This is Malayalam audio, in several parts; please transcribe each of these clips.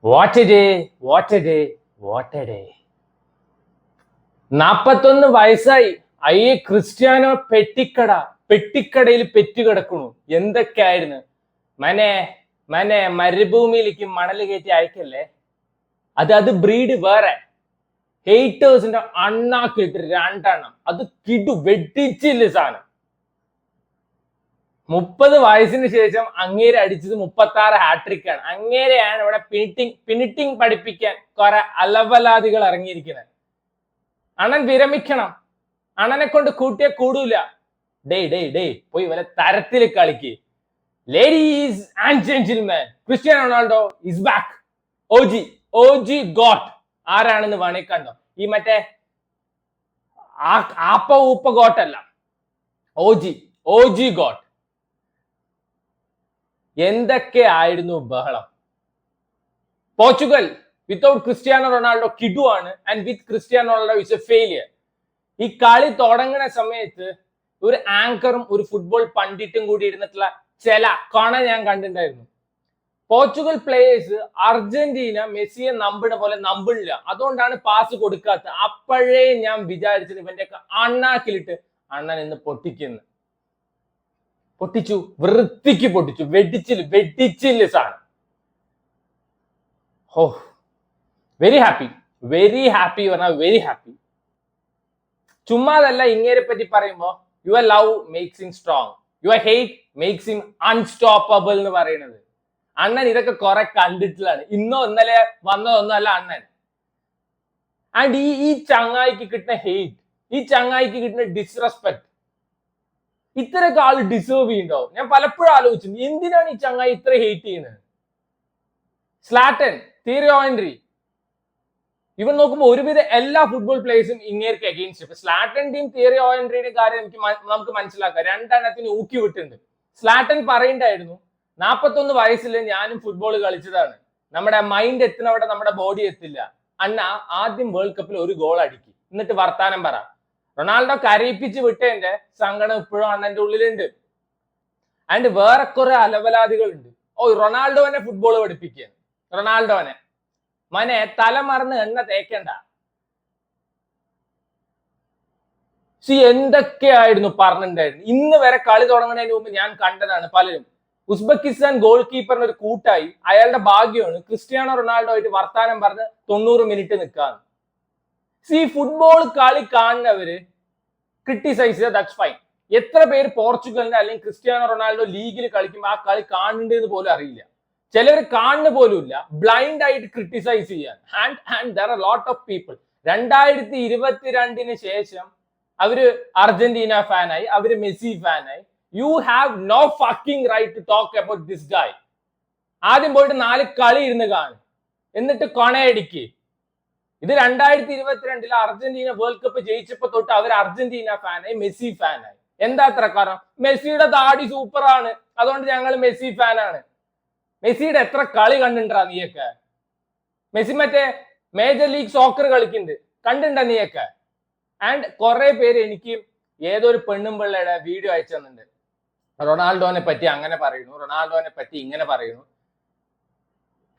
What A day, what A day, what A day. 41 വയസ്സായി. അയ്യേ ക്രിസ്ത്യാനോ പെട്ടിക്കടയിൽ പെറ്റുകിടക്കണു. എന്തൊക്കെയായിരുന്നു. മനെ മനെ മരുഭൂമിയിലേക്ക് മണൽ കയറ്റി അയക്കല്ലേ. അത് ബ്രീഡ് വേറെ. ഹെയ്റ്റേഴ്സിന്റെ അണ്ണാക്കിട്ട് 2 അത് കിടു വെട്ടിച്ചില്ല സാധനം. 30 വയസ്സിന് ശേഷം അങ്ങേരെ അടിച്ചത് 36 ഹാട്രിക്കാണ്. അങ്ങേരെയാണ് ഇവിടെ പിനിറ്റിങ് പഠിപ്പിക്കാൻ കുറെ അലവലാദികൾ ഇറങ്ങിയിരിക്കുന്നത്. അണ്ണൻ വിരമിക്കണം. അണ്ണനെ കൊണ്ട് കൂട്ടിയെ കൂടൂല. ഡേ പോയി വല്ല തരത്തിൽ കളിക്ക്. Ladies and gentleman, Cristiano Ronaldo is back. OG goat ആരാണെന്ന് വേണേ കണ്ടോ. ഈ മറ്റേ ആപ്പ ഊപ്പ ഗോട്ടല്ല, ഓജി ഗോട്ട്. എന്തൊക്കെയായിരുന്നു ബഹളം. പോർച്ചുഗൽ വിത്തൗട്ട് ക്രിസ്ത്യാനോ റൊണാൾഡോ കിഡു ആണ്, and with Cristiano Ronaldo is A failure. ഈ കളി തുടങ്ങുന്ന സമയത്ത് ഒരു ആങ്കറും ഒരു ഫുട്ബോൾ പണ്ഡിറ്റും കൂടി ഇരുന്നിട്ടുള്ള ചില ഞാൻ കണ്ടിട്ടുണ്ടായിരുന്നു. പോർച്ചുഗൽ പ്ലേയേഴ്സ് അർജന്റീന മെസ്സിയെ നമ്പിട പോലെ നമ്പില്ല, അതുകൊണ്ടാണ് പാസ് കൊടുക്കാത്ത. അപ്പോഴേ ഞാൻ വിചാരിച്ചത് ഇവന്റെയൊക്കെ അണ്ണാക്കിലിട്ട് അണ്ണൻ ഇന്ന് പൊട്ടിച്ചു, വൃത്തിക്ക് പൊട്ടിച്ചു. വെടിച്ചില്ല സാധനം. ഓ, വെരി ഹാപ്പി പറഞ്ഞാൽ വെരി ഹാപ്പി. ചുമ്മാതല്ല ഇങ്ങേരെ പറ്റി പറയുമ്പോ your love makes him strong, your hate makes him unstoppable എന്ന് പറയുന്നത്. അണ്ണൻ ഇതൊക്കെ കുറെ കണ്ടിട്ടുള്ളതാണ്. ഇന്നോ ഇന്നലെ വന്നതൊന്നുമല്ല അണ്ണൻ. ആൻഡ് ഈ ചങ്ങായിക്ക് കിട്ടുന്ന ഹെയ്റ്റ്, ഈ ചങ്ങായിക്ക് കിട്ടുന്ന ഡിസ്റെസ്പെക്ട് ഇത്രയൊക്കെ ആള് ഡിസേർവ് ചെയ്യുന്നുണ്ടോ? ഞാൻ പലപ്പോഴും ആലോചിച്ചു, എന്തിനാണ് ഈ ചങ്ങായി ഇത്ര ഹെയ്റ്റ് ചെയ്യുന്നത്. സ്ലാറ്റൻ, തിയറി ഓഹൻറി, ഇവൻ നോക്കുമ്പോൾ ഒരുവിധ എല്ലാ ഫുട്ബോൾ പ്ലേയേഴ്സും ഇങ്ങേർക്ക് അഗെയിൻസ്റ്റ്. ഇപ്പൊ സ്ലാറ്റന്റെയും തിയറി ഓഹൻറിയുടെ കാര്യം നമുക്ക് മനസ്സിലാക്കാം. 2 ഊക്കി വിട്ടുണ്ട്. സ്ലാറ്റൻ പറയണ്ടായിരുന്നു, 41 വയസ്സിൽ ഞാനും ഫുട്ബോൾ കളിച്ചതാണ്. നമ്മുടെ മൈൻഡ് എത്തുന്നവിടെ നമ്മുടെ ബോഡി എത്തില്ല. അണ്ണ ആദ്യം വേൾഡ് കപ്പിൽ ഒരു ഗോൾ അടിക്കും, എന്നിട്ട് വർത്താനം പറ. റൊണാൾഡോ കരയിപ്പിച്ച് വിട്ടതിന്റെ സങ്കടം ഇപ്പോഴും അണ്ണന്റെ ഉള്ളിലുണ്ട്. ആൻഡ് വേറെ കുറെ അലവലാദികളുണ്ട്. റൊണാൾഡോനെ ഫുട്ബോൾ പഠിപ്പിക്കുക. റൊണാൾഡോനെ മനെ തലമറന്ന് എണ്ണ തേക്കണ്ട. എന്തൊക്കെയായിരുന്നു പറഞ്ഞിട്ടുണ്ടായിരുന്നു. ഇന്ന് വരെ കളി തുടങ്ങുന്നതിന് മുമ്പ് ഞാൻ കണ്ടതാണ് പലരും. ഉസ്ബെക്കിസ്ഥാൻ ഗോൾ കീപ്പറിന് ഒരു കൂട്ടായി അയാളുടെ ഭാഗ്യമാണ് ക്രിസ്ത്യാനോ റൊണാൾഡോ ആയിട്ട് വർത്താനം പറഞ്ഞ് 90 മിനിറ്റ് നിൽക്കാന്ന്. ഫുട്ബോൾ കളി കാണുന്നവര് ക്രിട്ടിസൈസ്, ദാറ്റ്സ് ഫൈൻ. എത്ര പേര് പോർച്ചുഗലിന്റെ അല്ലെങ്കിൽ ക്രിസ്ത്യാനോ റൊണാൾഡോ ലീഗിൽ കളിക്കുമ്പോൾ ആ കളി കാണുന്നുണ്ടെന്ന് പോലും അറിയില്ല. ചിലർ കാണുന്ന പോലും ഇല്ല, ബ്ലൈൻഡ് ആയിട്ട് ക്രിട്ടിസൈസ് ചെയ്യാൻ. And there are lot of people. 2022 ശേഷം അവര് അർജന്റീന ഫാനായി, അവര് മെസ്സി ഫാനായി. You have no fucking right to talk about this guy. ആദ്യം പോയിട്ട് 4 കളി ഇരുന്ന് കാണും, എന്നിട്ട് കൊണയടിക്ക്. ഇത് 2022 അർജന്റീന വേൾഡ് കപ്പ് ജയിച്ചപ്പോ തൊട്ട് അവർ അർജന്റീന ഫാനായി, മെസ്സി ഫാനായി. എന്താ അത്ര കാരണം? മെസ്സിയുടെ താടി സൂപ്പറാണ്, അതുകൊണ്ട് ഞങ്ങൾ മെസ്സി ഫാനാണ്. മെസ്സിയുടെ എത്ര കളി കണ്ടിട്ടാ നീയൊക്കെ? മെസ്സി മറ്റേ മേജർ ലീഗ് സോക്കർ കളിക്കുന്നുണ്ട്, കണ്ടിട്ടുണ്ടാ നീയൊക്കെ? ആൻഡ് കുറെ പേര് എനിക്ക് ഏതൊരു പെണ്ണും പിള്ളയുടെ വീഡിയോ അയച്ചു തന്നിട്ടുണ്ട്. റൊണാൾഡോനെ പറ്റി അങ്ങനെ പറയുന്നു, റൊണാൾഡോനെ പറ്റി ഇങ്ങനെ പറയുന്നു.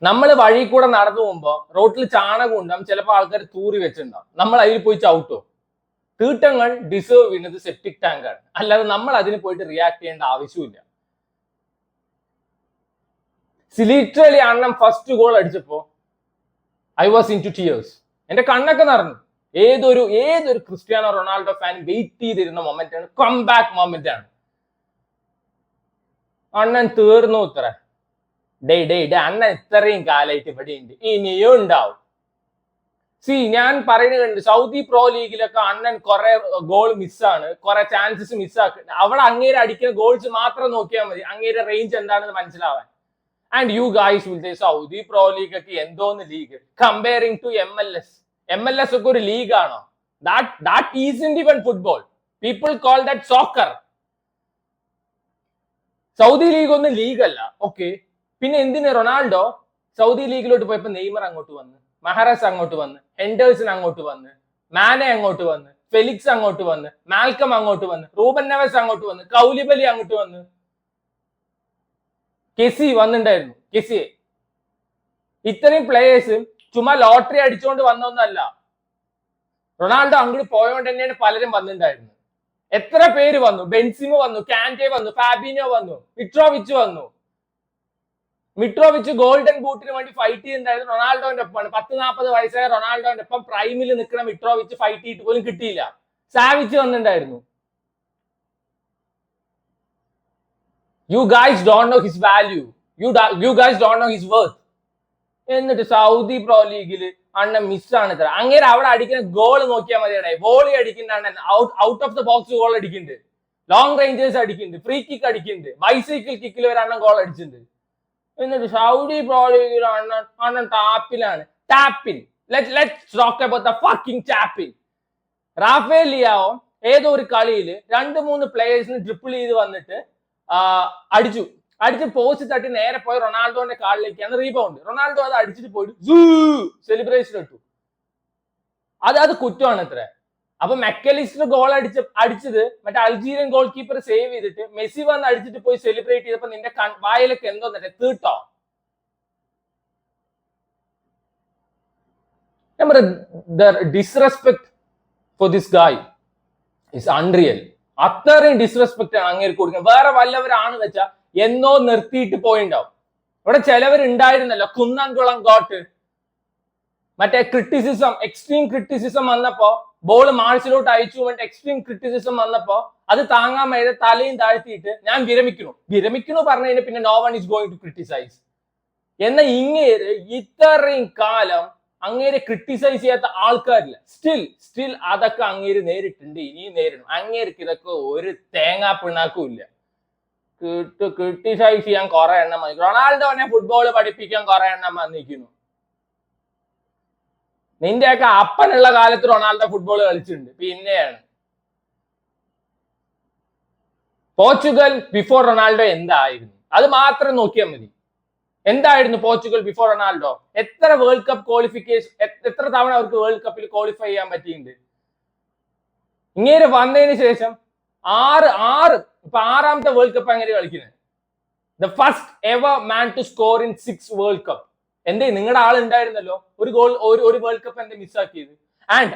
നമ്മൾ വഴി കൂടെ നടന്നു പോകുമ്പോ റോട്ടിൽ ചാണകം ഉണ്ടാവും, ചിലപ്പോൾ ആൾക്കാർ തൂറി വെച്ചിട്ടുണ്ടാവും. നമ്മൾ അതിൽ പോയി ചവിട്ടോ? തീട്ടങ്ങൾ ഡിസേർവ് ചെയ്യുന്നത് സെപ്റ്റിക് ടാങ്കാണ്, അല്ലാതെ നമ്മൾ അതിന് പോയിട്ട് റിയാക്ട് ചെയ്യേണ്ട ആവശ്യമില്ല. ലിറ്ററലി അണ്ണൻ ഫസ്റ്റ് ഗോൾ അടിച്ചപ്പോ I was in to tears. എന്റെ കണ്ണൊക്കെ നിറഞ്ഞു. ഏതൊരു ക്രിസ്ത്യാനോ റൊണാൾഡോ ഫാൻ വെയിറ്റ് ചെയ്തിരുന്ന മൊമെന്റ് ആണ്, കം ബാക്ക് മൊമെന്റ് ആണ്. അണ്ണൻ തീർന്നു ഇത്ര. ഡേ അണ്ണൻ ഇത്രയും കാലായിട്ട് ഇവിടെ ഉണ്ട്, ഇനിയും ഉണ്ടാവും. ഞാൻ പറയുന്നുണ്ട്, സൗദി പ്രോ ലീഗിലൊക്കെ അണ്ണൻ കുറെ ഗോൾ മിസ്സാണ്, കുറെ ചാൻസസ് മിസ്സാക്കുന്നുണ്ട്. അവിടെ അങ്ങേരെ അടിക്കുന്ന ഗോൾസ് മാത്രം നോക്കിയാൽ മതി അങ്ങേരെ റേഞ്ച് എന്താണെന്ന് മനസ്സിലാവാൻ. And you guys will say Saudi Pro League ഒക്കെ എന്തോന്ന് ലീഗ് കമ്പയറിംഗ് ടു MLS ഒക്കെ ഒരു ലീഗാണോ? That isn't even football. People call that soccer. Saudi League ഒന്നും ലീഗല്ല. ഓക്കെ, പിന്നെ എന്തിന് റൊണാൾഡോ സൗദി ലീഗിലോട്ട് പോയപ്പോ നെയ്മർ അങ്ങോട്ട് വന്ന്, മഹറസ് അങ്ങോട്ട് വന്ന്, ഹെൻഡേഴ്സൺ അങ്ങോട്ട് വന്ന്, മാനെ അങ്ങോട്ട് വന്ന്, ഫെലിക്സ് അങ്ങോട്ട് വന്ന്, മാൽക്കം അങ്ങോട്ട് വന്ന്, റൂബൻ നെവസ് അങ്ങോട്ട് വന്ന്, കൗലിബലി അങ്ങോട്ട് വന്ന്, കെസി വന്നിട്ടുണ്ടായിരുന്നു. കെസിയെ ഇത്രയും പ്ലേയേഴ്സ് ചുമ്മാ ലോട്ടറി അടിച്ചുകൊണ്ട് വന്നൊന്നല്ല. റൊണാൾഡോ അങ്ങോട്ട് പോയോണ്ട് തന്നെയാണ് പലരും വന്നിട്ടുണ്ടായിരുന്നത്. എത്ര പേര് വന്നു? ബെൻസിമോ വന്നു, കാൻറ്റെ വന്നു, ഫാബിനോ വന്നു, മിട്രോവിച്ച് വന്നു. മിട്രോവിച്ച് ഗോൾഡൻ ബൂട്ടിന് വേണ്ടി ഫൈറ്റ് ചെയ്യുന്നുണ്ടായിരുന്നു റൊണാൾഡോന്റെ ഒപ്പമാണ്. 10-40 വയസ്സായ റൊണാൾഡോന്റെ ഒപ്പം പ്രൈമിൽ നിൽക്കുന്ന മിട്രോവിച്ച് ഫൈറ്റ് ചെയ്തിട്ട് പോലും കിട്ടിയില്ല. സാവിച്ച് വന്നിട്ടുണ്ടായിരുന്നു. You guys don't know his value. You guys don't know his worth. എന്നിട്ട് സൗദി പ്രോ ലീഗിൽ അണ്ണൻ മിസ്സാണ് ഇത്ര. അങ്ങേര് അവിടെ അടിക്കുന്ന ഗോൾ നോക്കിയാൽ മതിയുടെ. വോളി അടിക്കുന്ന അണ്ണൻ out of the box goal അടിക്കുന്നുണ്ട്, ലോങ് റേഞ്ചേഴ്സ് അടിക്കുന്നുണ്ട്, ഫ്രീ കിക്ക് അടിക്കുന്നുണ്ട്, ബൈസൈക്കിൾ കിക്കിൽ ഒരു അണ്ണൻ ഗോൾ അടിച്ചിട്ടുണ്ട്. എന്നിട്ട് സൗദി പ്രോ ലീഗിൽ അണ്ണൻ ടാപ്പിലാണ്. ടാപ്പിൽ let's talk about the fucking ടാപ്പിൽ. റാഫേൽ ലിയാവോ ഏതോ ഒരു കളിയിൽ 2-3 പ്ലേയേഴ്സിന് ട്രിപ്പിൾ ചെയ്ത് വന്നിട്ട് അടിച്ച് പോസ്റ്റ് തട്ടി നേരെ പോയി റൊണാൾഡോന്റെ കാലിലേക്കാണ് റീബൗണ്ട്. റൊണാൾഡോ അത് അടിച്ചിട്ട് പോയിട്ട് സെലിബ്രേഷൻ ഇട്ടു. അത് കുറ്റമാണ് ഇത്ര. അപ്പൊ മെക്കലിസ്റ്റർ ഗോൾ അടിച്ചത് മറ്റേ അൾജീരിയൻ ഗോൾ കീപ്പർ സേവ് ചെയ്തിട്ട് മെസ്സി വന്ന് അടിച്ചിട്ട് പോയി സെലിബ്രേറ്റ് ചെയ്തപ്പോ നിന്റെ വായിലൊക്കെ എന്തോ തീട്ടോ. Disrespect for this guy is unreal. അത്രയും ഡിസ്റെസ്പെക്ട് ആണ് അങ്ങേർക്ക് കൊടുക്കുന്നത്. വേറെ വല്ലവരാണ് വെച്ചാൽ എന്നോ നിർത്തിയിട്ട് പോയിണ്ടാവും. ഇവിടെ ചിലവരുണ്ടായിരുന്നല്ലോ, കുന്നംകുളം ഗോട്ട് മറ്റേ ക്രിറ്റിസിസം, എക്സ്ട്രീം ക്രിറ്റിസിസം വന്നപ്പോ, ബോൾ മാർച്ചിലോട്ട് അയച്ചു വേണ്ടി എക്സ്ട്രീം ക്രിറ്റിസിസം വന്നപ്പോ അത് താങ്ങാൻ വയ്യ തലയും താഴ്ത്തിയിട്ട് ഞാൻ വിരമിക്കണു പറഞ്ഞതിന് പിന്നെ no one is going to criticise. എന്നാൽ ഇങ്ങേര് ഇത്രയും കാലം അങ്ങേരെ ക്രിട്ടിസൈസ് ചെയ്യാത്ത ആൾക്കാരില്ല. സ്റ്റിൽ അതൊക്കെ അങ്ങേര് നേരിട്ടുണ്ട്, ഇനിയും നേരിടും. അങ്ങേർക്ക് ഇതൊക്കെ ഒരു തേങ്ങാ പിണ്ണാക്കും ഇല്ല. ക്രിട്ടിസൈസ് ചെയ്യാൻ കുറെ എണ്ണം വന്നു. റൊണാൾഡോനെ ഫുട്ബോൾ പഠിപ്പിക്കാൻ കുറെ എണ്ണം വന്നിരിക്കുന്നു. നിന്റെയൊക്കെ അപ്പനുള്ള കാലത്ത് റൊണാൾഡോ ഫുട്ബോൾ കളിച്ചിട്ടുണ്ട്. പിന്നെയാണ് പോർച്ചുഗൽ ബിഫോർ റൊണാൾഡോ എന്തായിരുന്നു അത് മാത്രം നോക്കിയാൽ മതി. എന്തായിരുന്നു പോർച്ചുഗൽ ബിഫോർ റൊണാൾഡോ? എത്ര വേൾഡ് കപ്പ് ക്വാളിഫിക്കേഷൻ, എത്ര തവണ അവർക്ക് വേൾഡ് കപ്പിൽ ക്വാളിഫൈ ചെയ്യാൻ പറ്റിയിട്ടുണ്ട്? ഇങ്ങനെ വന്നതിന് ശേഷം ഇപ്പൊ 6ാമത്തെ വേൾഡ് കപ്പ് അങ്ങനെ കളിക്കുന്നത്. The first ever man to score in 6 world cup. എന്തേ നിങ്ങളുടെ ആൾ ഉണ്ടായിരുന്നല്ലോ, ഒരു വേൾഡ് കപ്പ് എന്തേ മിസ്സാക്കിയത്? ആൻഡ്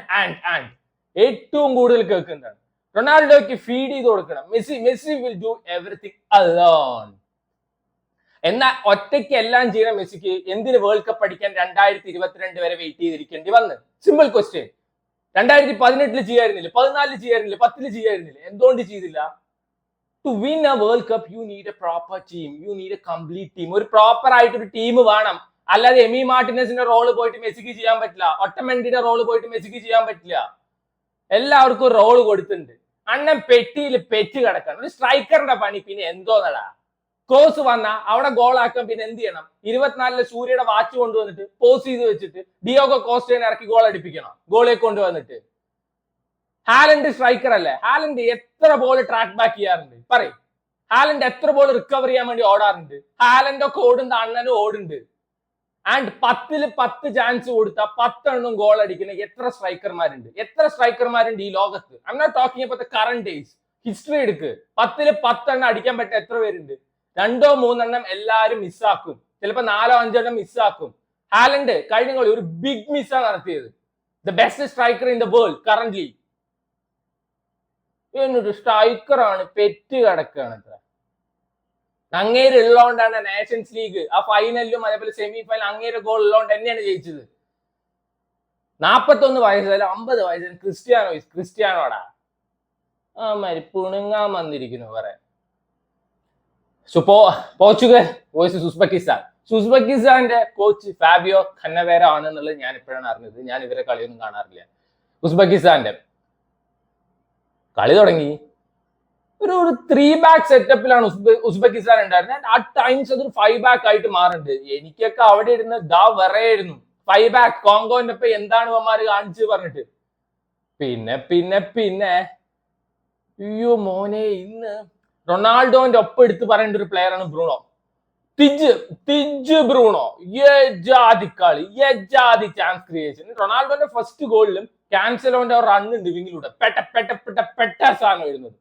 ഏറ്റവും കൂടുതൽ കേൾക്കുന്നതാണ് റൊണാൾഡോയ്ക്ക് ഫീഡ് ചെയ്ത് കൊടുക്കണം. Messi will do everything alone. എന്നാൽ ഒറ്റയ്ക്ക് എല്ലാം ചെയ്യുന്ന മെസ്സിക്ക് എന്തിന് വേൾഡ് കപ്പ് അടിക്കാൻ 2022 വരെ വെയിറ്റ് ചെയ്തിരിക്കേണ്ടി വന്ന്? Simple question. 2018 ചെയ്യായിരുന്നില്ല, 14 ചെയ്യായിരുന്നില്ല, 10 ചെയ്യായിരുന്നില്ല, എന്തുകൊണ്ട് ചെയ്തില്ല? To win a world cup you need a proper team, you need a complete team. ഒരു പ്രോപ്പർ ആയിട്ട് ഒരു ടീം വേണം. അല്ലാതെ എമി മാർട്ടിനസിന്റെ റോള് പോയിട്ട് മെസ്സിക്ക് ചെയ്യാൻ പറ്റില്ല, ഒട്ടമെന്റിന്റെ റോള് പോയിട്ട് മെസ്സിക്ക് ചെയ്യാൻ പറ്റില്ല. എല്ലാവർക്കും റോള് കൊടുത്തിട്ടുണ്ട്. അണ്ണൻ പെട്ടിയിൽ പെറ്റ് കിടക്കണം. ഒരു സ്ട്രൈക്കറിന്റെ പണി പിന്നെ എന്തോന്നടാ? ക്രോസ് വന്നാ അവിടെ ഗോളാക്കാൻ പിന്നെ എന്ത് ചെയ്യണം? 24 സൂര്യയുടെ വാച്ച് കൊണ്ടുവന്നിട്ട് പോസ് ചെയ്ത് വെച്ചിട്ട് ഡിയോഗോ കോസ്റ്റേനെ ഇറക്കി ഗോൾ അടിപ്പിക്കണം, ഗോളെ കൊണ്ടുവന്നിട്ട്. ഹാലൻഡ് സ്ട്രൈക്കർ അല്ലേ? ഹാലൻഡ് എത്ര ബോൾ ട്രാക്ക് ബാക്ക് ചെയ്യാറുണ്ട് പറയും? ഹാലൻഡ് എത്ര ബോൾ റിക്കവർ ചെയ്യാൻ വേണ്ടി ഓടാറുണ്ട്? ഹാലൻഡ് ഒക്കെ ഓടുന്ന അണ്ണനും ഓടുണ്ട്. ആൻഡ് 10ൽ 10 ചാൻസ് കൊടുത്ത 10 എണ്ണം ഗോൾ അടിക്കുന്ന എത്ര സ്ട്രൈക്കർമാരുണ്ട് ഈ ലോകത്ത്? I am not talking about the current days. History എടുക്ക്. 10ൽ 10 എണ്ണം അടിക്കാൻ പറ്റുന്ന എത്ര പേരുണ്ട്? 2-3 എണ്ണം എല്ലാരും മിസ്സാക്കും, ചിലപ്പോ 4-5 എണ്ണം മിസ്സാക്കും. ഹാലൻഡ് കഴിഞ്ഞ കളി ഒരു ബിഗ് മിസ്സാണ് നടത്തിയത്. The best striker in the world currently. എന്നൊരു സ്ട്രൈക്കറാണ് പെറ്റ് കിടക്കുകയാണ്. അത്ര അങ്ങേര് ഉള്ളതുകൊണ്ടാണ് നേഷൻസ് ലീഗ് ആ ഫൈനലിലും അതേപോലെ സെമി ഫൈനൽ അങ്ങേര് ഗോൾ ഉള്ളതുകൊണ്ട് തന്നെയാണ് ജയിച്ചത്. 41 വയസ്സല്ല 50 വയസ്സിൽ ക്രിസ്ത്യാനോടാ ആ മാതിരി പുണുങ്ങാൻ വന്നിരിക്കുന്നു പറയാൻ. പോർച്ചുഗൽ വേഴ്സസ് ഉസ്ബെക്കിസ്ഥാന്റെ കോച്ച് ഫാബിയോ ഖന്നവേര ആണെന്നുള്ളത് ഞാൻ ഇപ്പോഴാണ് അറിഞ്ഞത്. ഞാൻ ഇവരെ കളിയൊന്നും കാണാറില്ല. ഉസ്ബെക്കിസ്ഥാന്റെ കളി തുടങ്ങി ഒരു 3 ബാക്ക് സെറ്റപ്പിലാണ് ഉസ്ബെക്കിസ്ഥാൻ ഉണ്ടായിരുന്നത്. ആ ടൈംസ് അതൊരു 5 ബാക്ക് ആയിട്ട് മാറുന്നുണ്ട്. എനിക്കൊക്കെ അവിടെ ഇരുന്ന് വെറയായിരുന്നു. 5 ബാക്ക് കോങ്കോന്റെ ഒപ്പം എന്താണ് ഇവന്മാര് കാണിച്ചു പറഞ്ഞിട്ട്. പിന്നെ അയ്യോ മോനെ, ഇന്ന് റൊണാൾഡോന്റെ ഒപ്പം എടുത്ത് പറയേണ്ട ഒരു പ്ലെയർ ആണ് ബ്രൂണോ. തിജ് ബ്രൂണോ യജാതി കളി, യജാതി ചാൻസ് ക്രിയേഷൻ. റൊണാൾഡോന്റെ ഫസ്റ്റ് ഗോളിലും ക്യാൻസലോന്റെ റൺ ഉണ്ട് വിങ്ങിലൂടെ, പെട്ട സാധനം വരുന്നത്.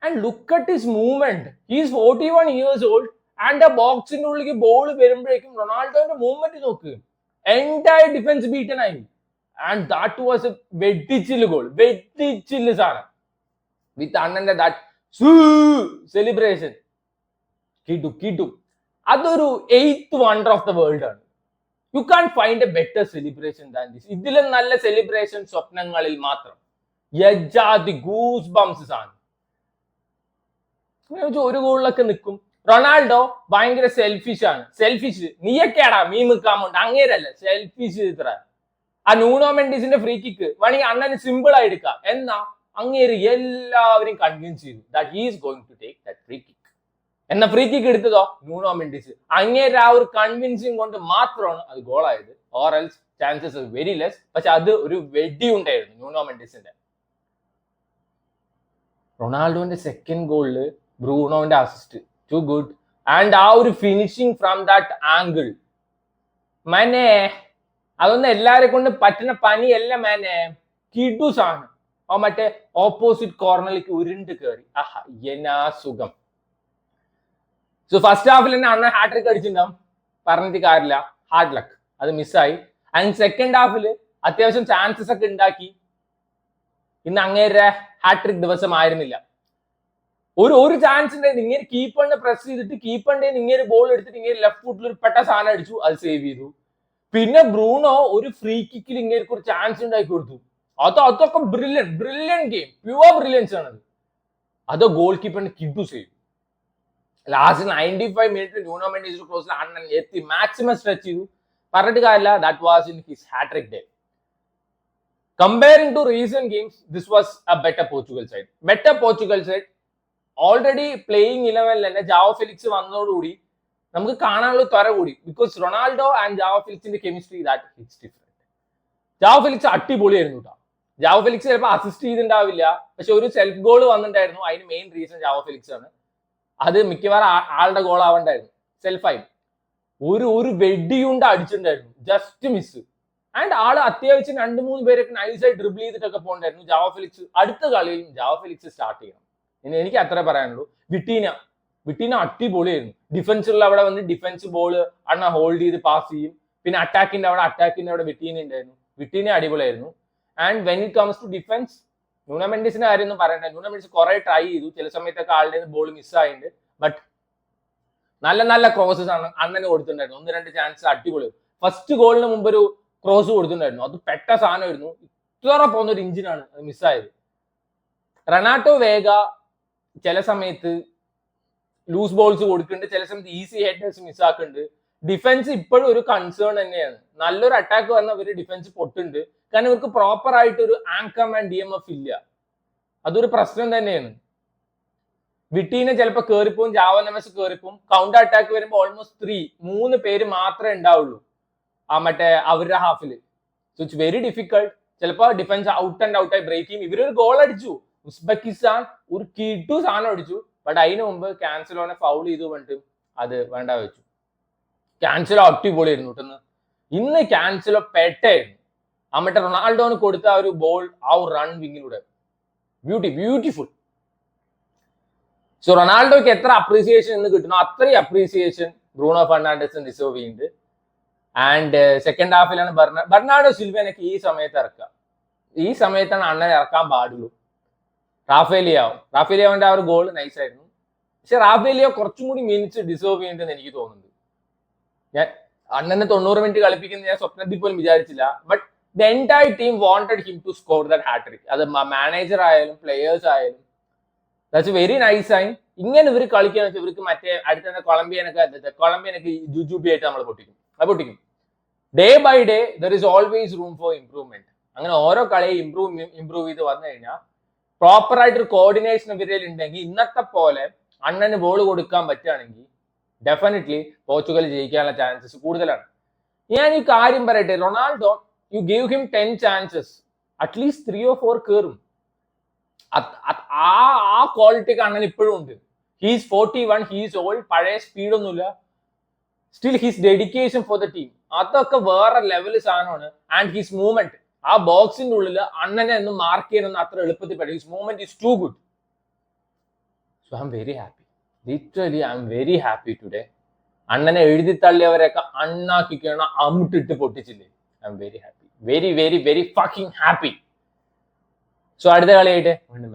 And look at his movement. He is 41 years old and ആ ബോക്സിന്റെ ഉള്ളിലേക്ക് ബോൾ വരുമ്പോഴേക്കും റൊണാൾഡോന്റെ മൂവ്മെന്റ് നോക്ക്, എൻറ്റയർ ഡിഫൻസ് ബീറ്റൻ ആയി. ആൻഡ് ദാറ്റ് വാസ് എ വെട്ടിച്ചില് ഗോൾ, വെട്ടിച്ചില് സാധനം വിത്ത് അണ്ണന്റെ ദാറ്റ് സെലിബ്രേഷൻ. കിട്ടു അതൊരു 8th wonder of the world ആണ്. You can find a better celebration than this. ഇതിലും നല്ല സെലിബ്രേഷൻ സ്വപ്നങ്ങളിൽ മാത്രം. യജാതി ഗൂസ് ബംസ് ആണ്. ഒരു ഗോളിലൊക്കെ നിൽക്കും. റൊണാൾഡോ ഭയങ്കര സെൽഫിഷ് ആണ്. സെൽഫിഷ് നീയൊക്കെയാടാ മീൻ നിൽക്കാമുണ്ട്, അങ്ങേരല്ല സെൽഫിഷ്. ഇത്ര ആ ന്യൂനോ മെൻഡിസിന്റെ ഫ്രീ കിക്ക് വേണമെങ്കിൽ അണ്ണന് സിമ്പിൾ ആയി എടുക്കാം. എന്നാ അങ്ങേര് എല്ലാവരും കൺവിൻസ് ചെയ്തു that he is going to take that free kick. എന്ന ഫ്രീ കിക്ക് എടുത്തതോ ന്യൂനോ മെൻഡിസ്. അങ്ങേര് ആ ഒരു കൺവിൻസിങ് കൊണ്ട് മാത്രമാണ് അത് ഗോളായത്. Or else chances very less. പക്ഷെ അത് ഒരു വെടി ഉണ്ടായിരുന്നു ന്യൂനോ മെൻഡിസിന്റെ. റൊണാൾഡോന്റെ സെക്കൻഡ് ഗോളില് ബ്രൂണോന്റെ അസിസ്റ്റ്, ടു ഗുഡ്. ആൻഡ് ആ ഒരു ഫിനിഷിങ് ഫ്രം ദാറ്റ് ആംഗിൾ, മനെ അതൊന്നും എല്ലാരെ കൊണ്ട് പറ്റുന്ന പനിയല്ല മാനെ. കിഡുസ് ആണ്. ആ മറ്റേ ഓപ്പോസിറ്റ് കോർണറിലേക്ക് ഉരുണ്ട് കയറി. ആഹാ എന്നാ സുഖം. സോ ഫസ്റ്റ് ഹാഫിൽ തന്നെ അണ്ണൻ ഹാട്രിക് അടിച്ചിട്ടുണ്ടാവും, പറഞ്ഞിട്ട് കാര്യമില്ല, ഹാർഡ് ലക്ക്, അത് മിസ്സായി. ആൻഡ് സെക്കൻഡ് ഹാഫിൽ അത്യാവശ്യം ചാൻസസ് ഒക്കെ ഉണ്ടാക്കി. ഇന്ന് അങ്ങേരെ ഹാട്രിക് ദിവസം ആയിരുന്നില്ല. ഒരു ചാൻസ് ഉണ്ടായിരുന്നു. ഇങ്ങനെ കീപ്പറിനെ പ്രസ് ചെയ്തിട്ട് കീപ്പറിന്റെ ഇങ്ങനെ ബോൾ എടുത്തിട്ട് ഇങ്ങനെ ലെഫ്റ്റ് ഫുട്ടിൽ ഒരു പെട്ട സാധനം അടിച്ചു, അത് സേവ് ചെയ്തു. പിന്നെ ബ്രൂണോ ഒരു ഫ്രീ കിക്കിൽ ഇങ്ങനെ ഒരു ചാൻസ് ഉണ്ടാക്കി കൊടുത്തു. അതൊക്കെ ബ്രില്യൻ ഗെയിം, പ്യുവർ ബ്രില്യൻസ് ആണത്. അത് ഗോൾ കീപ്പറിന് കിഡു save. Last 95 minute Nuno Mendes ക്ലോസിൽ അണ്ണൻ എത്തി മാക്സിമം സ്ട്രെച്ച് ചെയ്തു. പറഞ്ഞിട്ട് കാര്യമില്ല, that was in his hattrick day. Comparing to recent games, this was a better Portugal side. Better Portugal side. Already playing 11 തന്നെ ജാവോ ഫെലിക്സ് വന്നതോടുകൂടി നമുക്ക് കാണാനുള്ള ത്വര കൂടി. ബിക്കോസ് റൊണാൾഡോ ആൻഡ് ജാവോ ഫെലിക്സിന്റെ chemistry that hits different. Joao Felix അടിപൊളിയായിരുന്നു കേട്ടോ. ജാവോ ഫെലിക്സ് ചിലപ്പോൾ അസിസ്റ്റ് ചെയ്തിട്ടുണ്ടാവില്ല, പക്ഷെ ഒരു സെൽഫ് ഗോൾ വന്നിട്ടുണ്ടായിരുന്നു. അതിന് മെയിൻ റീസൺ ജാവോ ഫെലിക്സ് ആണ്. അത് മിക്കവാറും ആളുടെ ഗോൾ ആവണ്ടായിരുന്നു, സെൽഫായി. ഒരു വെടിയുണ്ട അടിച്ചിട്ടുണ്ടായിരുന്നു, ജസ്റ്റ് മിസ്. ആൻഡ് ആള് അത്യാവശ്യം 2-3 പേരൊക്കെ നൈസായി ഡ്രിബിൾ ചെയ്തിട്ടൊക്കെ പോകണ്ടായിരുന്നു. ജാവോ ഫെലിക്സ് അടുത്ത കളിയിലും ജാവോ ഫെലിക്സ് സ്റ്റാർട്ട് ചെയ്യണം. എനിക്ക് അത്രേ പറയാനുള്ളൂ. വിട്ടീന അടിപൊളിയായിരുന്നു. ഡിഫൻസുള്ള അവിടെ വന്ന് ഡിഫൻസ് ബോള് അണ്ണ ഹോൾഡ് ചെയ്ത് പാസ് ചെയ്യും. പിന്നെ അറ്റാക്കിന്റെ അവിടെ വിട്ടീന ഉണ്ടായിരുന്നു. വിട്ടീന അടിപൊളിയായിരുന്നു. And when it comes to defence, Nuno മെൻഡിസിന്റെ കാര്യമൊന്നും പറയണ്ട. ന്യൂനോ മെൻഡിസ് കുറെ ട്രൈ ചെയ്തു, ചില സമയത്തൊക്കെ ആളുടെ ബോൾ മിസ്സായിട്ടുണ്ട്. ബട്ട് നല്ല ക്രോസസ് ആണ് അണ്ണന് കൊടുത്തിട്ടുണ്ടായിരുന്നു. 1-2 ചാൻസ് അടിപൊളി. ഫസ്റ്റ് ഗോളിന് മുമ്പ് ഒരു ക്രോസ് കൊടുത്തിട്ടുണ്ടായിരുന്നു, അത് പെട്ട സാധനമായിരുന്നു. ഇത്ര പോകുന്ന ഒരു ഇഞ്ചിനാണ് അത് മിസ്സായത്. റെനാട്ടോ വേഗ ചില സമയത്ത് ലൂസ് ബോൾസ് കൊടുക്കുന്നുണ്ട്, ചില സമയത്ത് ഈസി ഹെഡേഴ്സ് മിസ്സാക്കുന്നുണ്ട്. ഡിഫൻസ് ഇപ്പോഴും ഒരു കൺസേൺ തന്നെയാണ്. നല്ലൊരു അറ്റാക്ക് വന്ന അവര് ഡിഫൻസ് പൊട്ടുണ്ട്, കാരണം ഇവർക്ക് പ്രോപ്പർ ആയിട്ട് ഒരു ആങ്കർമാൻ DMF ഇല്ല. അതൊരു പ്രശ്നം തന്നെയാണ്. വിട്ടീനെ ചിലപ്പോൾ കയറിപ്പോവും, ജാവോ നെവസ് കയറിപ്പോവും. കൗണ്ടർ അറ്റാക്ക് വരുമ്പോൾ ഓൾമോസ്റ്റ് 3 പേര് മാത്രമേ ഉണ്ടാവുള്ളൂ ആ മറ്റേ അവരുടെ ഹാഫില്. So it's very difficult. ചിലപ്പോൾ ഡിഫൻസ് ഔട്ട് ആൻഡ് ഔട്ടായി ബ്രേക്ക് ചെയ്യും. ഇവരൊരു ഗോൾ അടിച്ചു, ഉസ്ബെക്കിസ്ഥാൻ ഒരു കിട്ടു സാധനം അടിച്ചു. ബട്ട് അതിന് മുമ്പ് ക്യാൻസലോനെ ഫൗൾ ചെയ്തു പറഞ്ഞിട്ട് അത് വേണ്ട വെച്ചു. ക്യാൻസലോ അടിപൊളിയായിരുന്നു കിട്ടുന്നത്. ഇന്ന് ക്യാൻസലോ പെട്ടായിരുന്നു. ആ മറ്റേ റൊണാൾഡോന് കൊടുത്ത ആ ഒരു ബോൾ, ആ ഒരു റൺ വിങ്ങിലൂടെ ബ്യൂട്ടിഫുൾ. സോ റൊണാൾഡോയ്ക്ക് എത്ര അപ്രീസിയേഷൻ ഇന്ന് കിട്ടുന്നു അത്രയും അപ്രീസിയേഷൻ ബ്രൂണോ ഫെർണാണ്ടസ് ഡിസേർവ് ചെയ്യുന്നുണ്ട്. ആൻഡ് സെക്കൻഡ് ഹാഫിലാണ് ബെർണാർഡോ സിൽവനൊക്കെ ഈ സമയത്ത് ഇറക്കുക. ഈ സമയത്താണ് അണ്ണനെ ഇറക്കാൻ പാടുള്ളൂ. റാഫേലിയാവിന്റെ ആ ഒരു ഗോൾ നൈസായിരുന്നു. പക്ഷെ റാഫേലിയോ കുറച്ചും കൂടി മിനിറ്റ്സ് ഡിസേർവ് ചെയ്യുന്നുണ്ടെന്ന് എനിക്ക് തോന്നുന്നുണ്ട്. ഞാൻ അണ്ണനെ 90 മിനിറ്റ് കളിപ്പിക്കുന്നത് ഞാൻ സ്വപ്നത്തിൽ പോലും വിചാരിച്ചില്ല. But the entire team wanted him to score that hattrick. അത് മാനേജർ ആയാലും പ്ലേയേഴ്സ് ആയാലും ദാറ്റ്സ് വെരി നൈസ് ആയി. ഇങ്ങനെ ഇവർ കളിക്കാന്ന് വെച്ചാൽ ഇവർക്ക് മറ്റേ അടുത്ത കൊളംബിയനൊക്കെ ജുജുബി ആയിട്ട് നമ്മൾ പൊട്ടിക്കും. Day by day there is always room for improvement. അങ്ങനെ ഓരോ കളിയെ ഇംപ്രൂവ് ചെയ്ത് വന്നു കഴിഞ്ഞാൽ പ്രോപ്പർ ആയിട്ടൊരു കോർഡിനേഷൻ ഇവരിൽ ഉണ്ടെങ്കിൽ, ഇന്നത്തെ പോലെ അണ്ണന് ബോൾ കൊടുക്കാൻ പറ്റുകയാണെങ്കിൽ ഡെഫിനറ്റ്ലി പോർച്ചുഗൽ ജയിക്കാനുള്ള ചാൻസസ് കൂടുതലാണ്. ഞാൻ ഈ കാര്യം പറയട്ടെ, Ronaldo you give him 10 chances, at least 3 or 4 കയറും. ആ ക്വാളിറ്റിക്ക് അണ്ണൻ ഇപ്പോഴും ഉണ്ട്. ഹീസ് 41, ഹീസ് ഓൾഡ്, പഴയ സ്പീഡൊന്നുമില്ല. Still his dedication for the team, അതൊക്കെ വേറെ ലെവൽ സാധനമാണ്. ആൻഡ് ഹിസ് മൂവ്മെന്റ്, ആ ബോക്സിന്റെ ഉള്ളിൽ അണ്ണനെ ഒന്നും മാർക്ക് ചെയ്യാനൊന്നും അത്ര എളുപ്പത്തിൽ പറ്റും. His movement is too good. So I'm very happy. Literally I'm very happy today. അണ്ണനെ എഴുതി തള്ളിയവരെയൊക്കെ അണ്ണാക്കിക്കണ അമ്മിട്ടിട്ട് പൊട്ടിച്ചില്ലേ. I'm very happy, very very very fucking happy. So അടുത്ത കളിയായിട്ട് വീണ്ടും